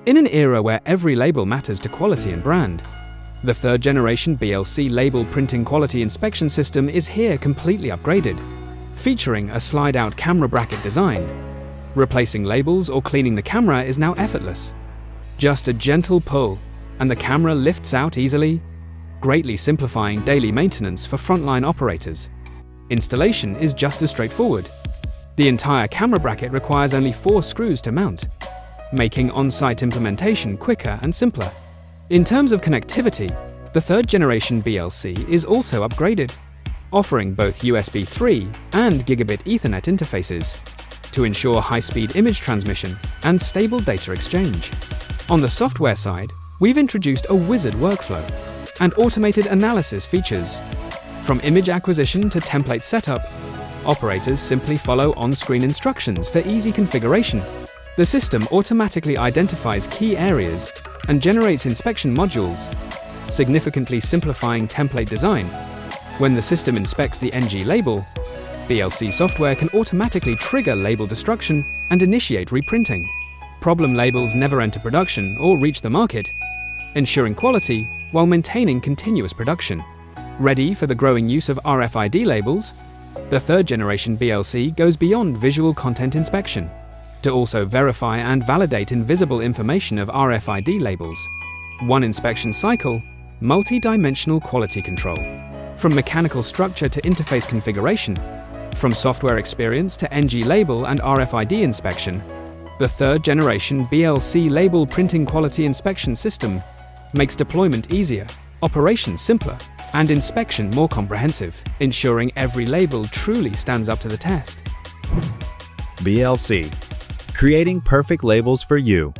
In an era where every label matters to quality and brand, the third-generation BLC label printing quality inspection system is here completely upgraded, featuring a slide-out camera bracket design. Replacing labels or cleaning the camera is now effortless. Just a gentle pull, and the camera lifts out easily, greatly simplifying daily maintenance for frontline operators. Installation is just as straightforward. The entire camera bracket requires only 4 screws to mount, making on-site implementation quicker and simpler. In terms of connectivity, the third-generation BLC is also upgraded, offering both USB 3 and Gigabit Ethernet interfaces to ensure high-speed image transmission and stable data exchange. On the software side, we've introduced a wizard workflow and automated analysis features. From image acquisition to template setup, operators simply follow on-screen instructions for easy configuration. The system automatically identifies key areas and generates inspection modules, significantly simplifying template design. When the system inspects the NG label, BLC software can automatically trigger label destruction and initiate reprinting. Problem labels never enter production or reach the market, ensuring quality while maintaining continuous production. Ready for the growing use of RFID labels, the third-generation BLC goes beyond visual content inspection to also verify and validate invisible information of RFID labels. One inspection cycle, multi-dimensional quality control. From mechanical structure to interface configuration, from software experience to NG label and RFID inspection, the third-generation BLC label printing quality inspection system makes deployment easier, operations simpler, and inspection more comprehensive, ensuring every label truly stands up to the test. BLC, creating perfect labels for you.